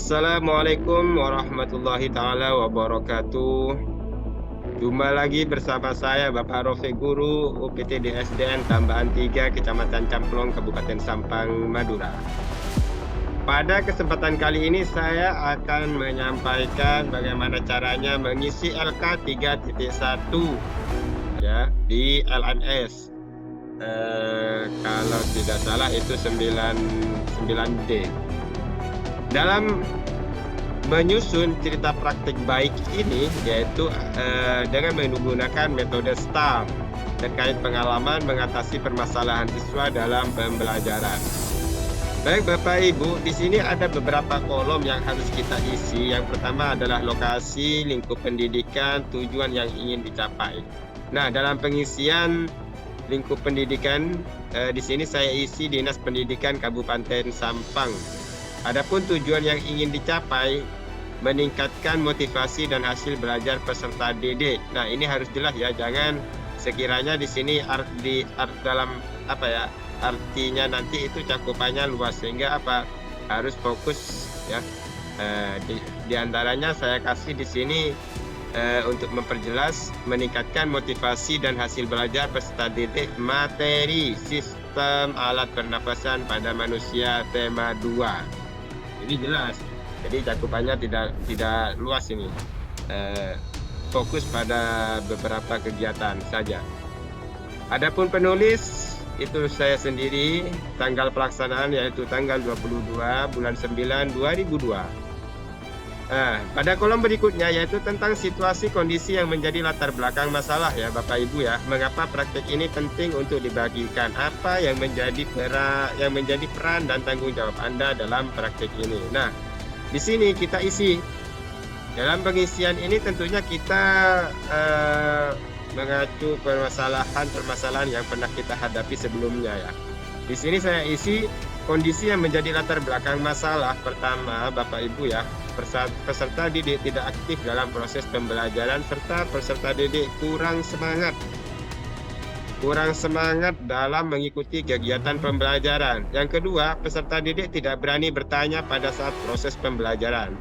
Assalamualaikum warahmatullahi taala wabarakatuh. Jumpa lagi bersama saya Bapak Rofiq Guru, UPT DSDN Tambahan 3, Kecamatan Camplong, Kabupaten Sampang, Madura. Pada kesempatan kali ini saya akan menyampaikan bagaimana caranya mengisi LK 3.1 ya di LMS. Kalau tidak salah itu 99D. Dalam menyusun cerita praktik baik ini, yaitu dengan menggunakan metode STAR terkait pengalaman mengatasi permasalahan siswa dalam pembelajaran. Baik Bapak Ibu, di sini ada beberapa kolom yang harus kita isi. Yang pertama adalah lokasi, lingkup pendidikan, tujuan yang ingin dicapai. Nah, dalam pengisian lingkup pendidikan, di sini saya isi Dinas Pendidikan Kabupaten Sampang. Adapun tujuan yang ingin dicapai, meningkatkan motivasi dan hasil belajar peserta didik. Nah, ini harus jelas ya, jangan sekiranya di sini dalam artinya nanti itu cakupannya luas, sehingga harus fokus ya. Di antaranya saya kasih di sini untuk memperjelas meningkatkan motivasi dan hasil belajar peserta didik materi sistem alat pernafasan pada manusia tema 2. Jadi jelas, jadi cakupannya tidak luas ini, fokus pada beberapa kegiatan saja. Adapun penulis itu saya sendiri, tanggal pelaksanaan yaitu tanggal 22 bulan 9 2002. Nah, pada kolom berikutnya yaitu tentang situasi kondisi yang menjadi latar belakang masalah ya Bapak Ibu ya. Mengapa praktik ini penting untuk dibagikan? Apa yang menjadi peran dan tanggung jawab Anda dalam praktik ini? Nah, di sini kita isi. Dalam pengisian ini tentunya kita mengacu permasalahan yang pernah kita hadapi sebelumnya ya. Di sini saya isi kondisi yang menjadi latar belakang masalah. Pertama, Bapak Ibu ya, peserta didik tidak aktif dalam proses pembelajaran serta peserta didik kurang semangat dalam mengikuti kegiatan pembelajaran. Yang kedua, peserta didik tidak berani bertanya pada saat proses pembelajaran.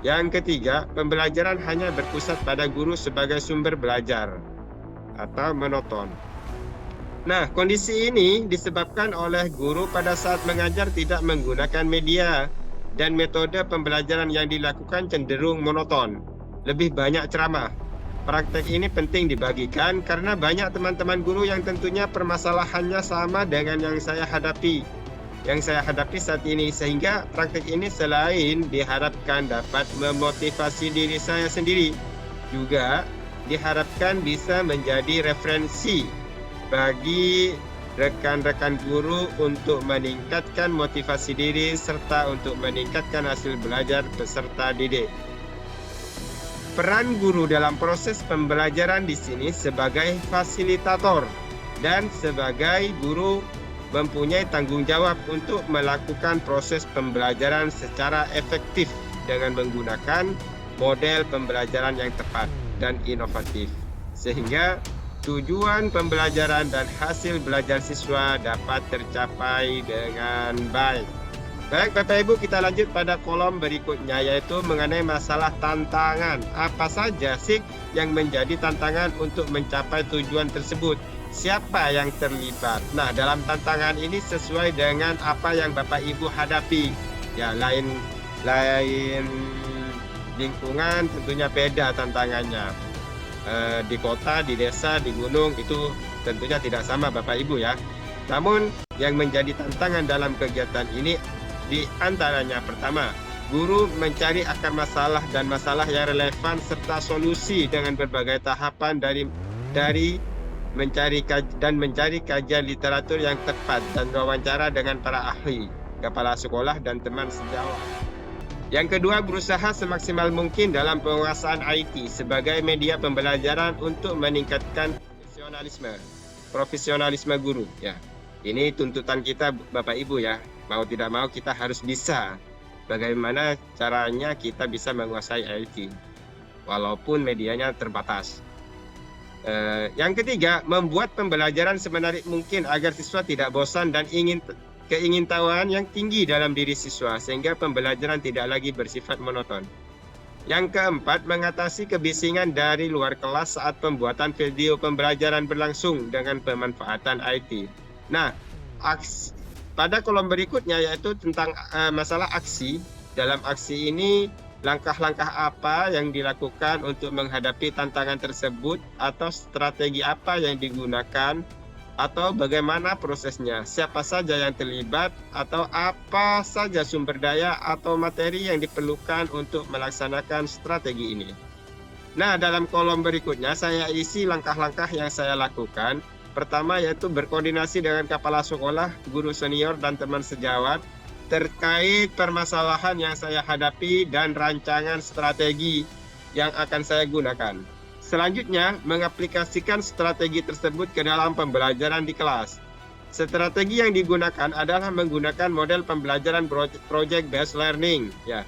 Yang ketiga, pembelajaran hanya berpusat pada guru sebagai sumber belajar atau monoton. Nah, kondisi ini disebabkan oleh guru pada saat mengajar tidak menggunakan media dan metode pembelajaran yang dilakukan cenderung monoton, lebih banyak ceramah. Praktek ini penting dibagikan karena banyak teman-teman guru yang tentunya permasalahannya sama dengan yang saya hadapi saat ini, sehingga praktek ini selain diharapkan dapat memotivasi diri saya sendiri, juga diharapkan bisa menjadi referensi bagi rekan-rekan guru untuk meningkatkan motivasi diri serta untuk meningkatkan hasil belajar peserta didik. Peran guru dalam proses pembelajaran di sini sebagai fasilitator dan sebagai guru mempunyai tanggung jawab untuk melakukan proses pembelajaran secara efektif dengan menggunakan model pembelajaran yang tepat dan inovatif, sehingga tujuan pembelajaran dan hasil belajar siswa dapat tercapai dengan baik. Baik Bapak Ibu, kita lanjut pada kolom berikutnya yaitu mengenai masalah tantangan. Apa saja sih yang menjadi tantangan untuk mencapai tujuan tersebut? Siapa yang terlibat? Nah, dalam tantangan ini sesuai dengan apa yang Bapak Ibu hadapi. Ya, lain lingkungan tentunya beda tantangannya. Di kota, di desa, di gunung itu tentunya tidak sama Bapak Ibu ya. Namun yang menjadi tantangan dalam kegiatan ini di antaranya pertama, guru mencari akar masalah dan masalah yang relevan serta solusi dengan berbagai tahapan dari mencari kajian literatur yang tepat dan wawancara dengan para ahli, kepala sekolah dan teman sejawat. Yang kedua, berusaha semaksimal mungkin dalam penguasaan IT sebagai media pembelajaran untuk meningkatkan profesionalisme guru ya. Ini tuntutan kita Bapak Ibu ya. Mau tidak mau kita harus bisa. Bagaimana caranya kita bisa menguasai IT walaupun medianya terbatas. Yang ketiga, membuat pembelajaran semenarik mungkin agar siswa tidak bosan dan ingin keingintahuan yang tinggi dalam diri siswa sehingga pembelajaran tidak lagi bersifat monoton. Yang keempat, mengatasi kebisingan dari luar kelas saat pembuatan video pembelajaran berlangsung dengan pemanfaatan IT. Nah, pada kolom berikutnya yaitu tentang masalah aksi. Dalam aksi ini, langkah-langkah apa yang dilakukan untuk menghadapi tantangan tersebut atau strategi apa yang digunakan atau bagaimana prosesnya, siapa saja yang terlibat, atau apa saja sumber daya atau materi yang diperlukan untuk melaksanakan strategi ini. Nah, dalam kolom berikutnya saya isi langkah-langkah yang saya lakukan. Pertama yaitu berkoordinasi dengan kepala sekolah, guru senior, dan teman sejawat terkait permasalahan yang saya hadapi dan rancangan strategi yang akan saya gunakan. Selanjutnya, mengaplikasikan strategi tersebut ke dalam pembelajaran di kelas. Strategi yang digunakan adalah menggunakan model pembelajaran Project Based Learning, ya,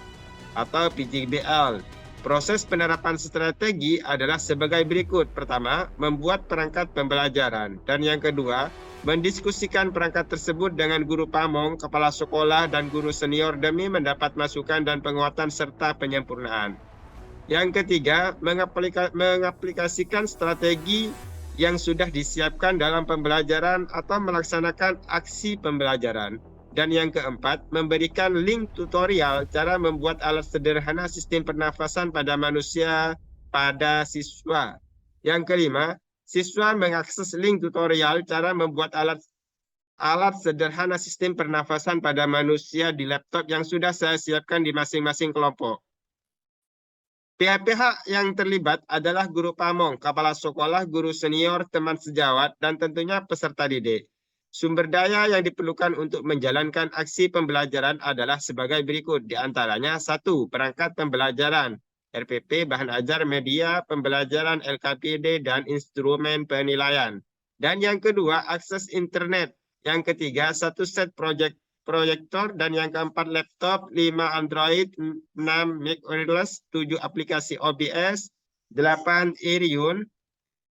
atau PJBL. Proses penerapan strategi adalah sebagai berikut. Pertama, membuat perangkat pembelajaran. Dan yang kedua, mendiskusikan perangkat tersebut dengan guru pamong, kepala sekolah, dan guru senior demi mendapat masukan dan penguatan serta penyempurnaan. Yang ketiga, mengaplikasikan strategi yang sudah disiapkan dalam pembelajaran atau melaksanakan aksi pembelajaran. Dan yang keempat, memberikan link tutorial cara membuat alat sederhana sistem pernafasan pada manusia pada siswa. Yang kelima, siswa mengakses link tutorial cara membuat alat sederhana sistem pernafasan pada manusia di laptop yang sudah saya siapkan di masing-masing kelompok. Pihak-pihak yang terlibat adalah guru pamong, kepala sekolah, guru senior, teman sejawat, dan tentunya peserta didik. Sumber daya yang diperlukan untuk menjalankan aksi pembelajaran adalah sebagai berikut. Di antaranya, 1. Perangkat pembelajaran, RPP, bahan ajar, media, pembelajaran, LKPD, dan instrumen penilaian. Dan yang kedua, akses internet. Yang ketiga, 1 set proyektor, dan yang keempat laptop, 5 Android, 6 Mac wireless, 7 aplikasi OBS, 8 Irion,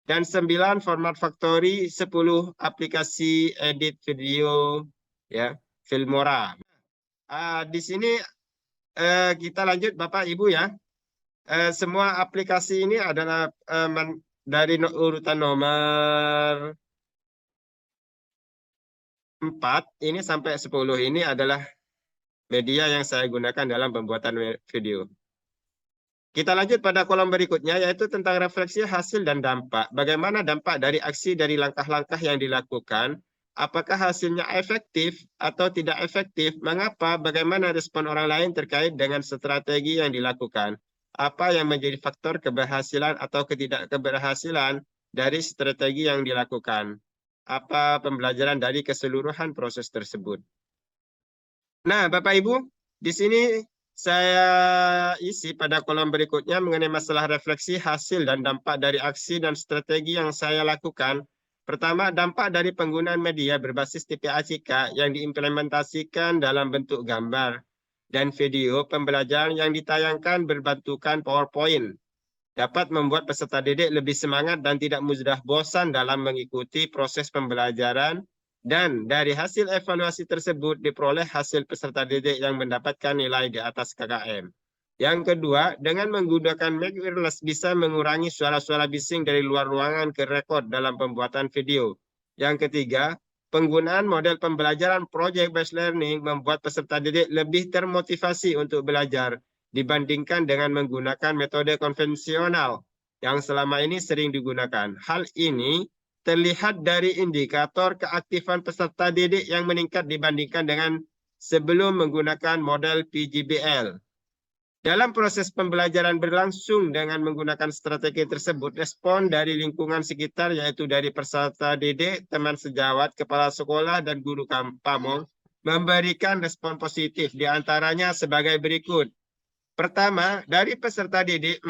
dan 9 format factory, 10 aplikasi edit video, ya, Filmora. Di sini kita lanjut Bapak Ibu ya. Semua aplikasi ini adalah dari urutan nomor 4 ini sampai 10 ini adalah media yang saya gunakan dalam pembuatan video. Kita lanjut pada kolom berikutnya yaitu tentang refleksi hasil dan dampak. Bagaimana dampak dari aksi dari langkah-langkah yang dilakukan? Apakah hasilnya efektif atau tidak efektif? Mengapa? Bagaimana respon orang lain terkait dengan strategi yang dilakukan? Apa yang menjadi faktor keberhasilan atau ketidakkeberhasilan dari strategi yang dilakukan? Apa pembelajaran dari keseluruhan proses tersebut? Nah, Bapak Ibu, di sini saya isi pada kolom berikutnya mengenai masalah refleksi hasil dan dampak dari aksi dan strategi yang saya lakukan. Pertama, dampak dari penggunaan media berbasis TPACK yang diimplementasikan dalam bentuk gambar dan video pembelajaran yang ditayangkan berbantukan PowerPoint dapat membuat peserta didik lebih semangat dan tidak mudah bosan dalam mengikuti proses pembelajaran. Dan dari hasil evaluasi tersebut diperoleh hasil peserta didik yang mendapatkan nilai di atas KKM. Yang kedua, dengan menggunakan Mac wireless bisa mengurangi suara-suara bising dari luar ruangan ke rekod dalam pembuatan video. Yang ketiga, penggunaan model pembelajaran Project Based Learning membuat peserta didik lebih termotivasi untuk belajar dibandingkan dengan menggunakan metode konvensional yang selama ini sering digunakan. Hal ini terlihat dari indikator keaktifan peserta didik yang meningkat dibandingkan dengan sebelum menggunakan model PJBL. Dalam proses pembelajaran berlangsung dengan menggunakan strategi tersebut, respon dari lingkungan sekitar yaitu dari peserta didik, teman sejawat, kepala sekolah, dan guru pamong memberikan respon positif, diantaranya sebagai berikut. Pertama, dari peserta didik,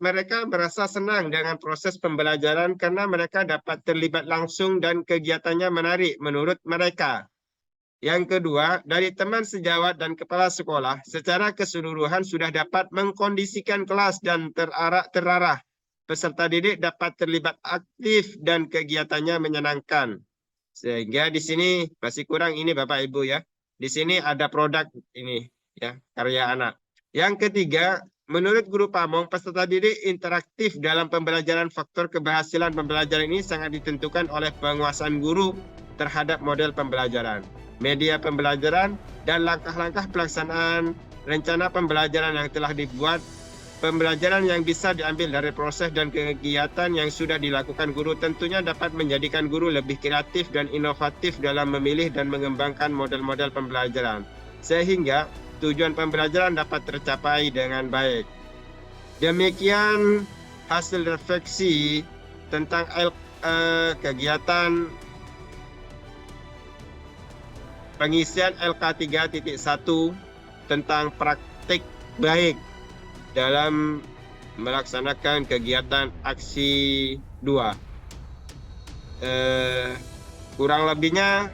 mereka merasa senang dengan proses pembelajaran karena mereka dapat terlibat langsung dan kegiatannya menarik menurut mereka. Yang kedua, dari teman sejawat dan kepala sekolah, secara keseluruhan sudah dapat mengkondisikan kelas dan terarah. Peserta didik dapat terlibat aktif dan kegiatannya menyenangkan. Sehingga di sini masih kurang ini Bapak Ibu ya. Di sini ada produk ini ya, karya anak. Yang ketiga, menurut Guru Pamong, peserta didik interaktif dalam pembelajaran. Faktor keberhasilan pembelajaran ini sangat ditentukan oleh penguasaan guru terhadap model pembelajaran, media pembelajaran, dan langkah-langkah pelaksanaan rencana pembelajaran yang telah dibuat. Pembelajaran yang bisa diambil dari proses dan kegiatan yang sudah dilakukan guru tentunya dapat menjadikan guru lebih kreatif dan inovatif dalam memilih dan mengembangkan model-model pembelajaran, sehingga tujuan pembelajaran dapat tercapai dengan baik. Demikian hasil refleksi tentang kegiatan pengisian LK 3.1 tentang praktik baik dalam melaksanakan kegiatan aksi 2. Kurang lebihnya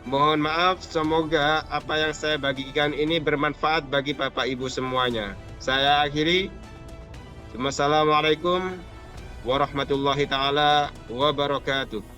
mohon maaf, semoga apa yang saya bagikan ini bermanfaat bagi Bapak Ibu semuanya. Saya akhiri. Wassalamualaikum warahmatullahi taala wabarakatuh.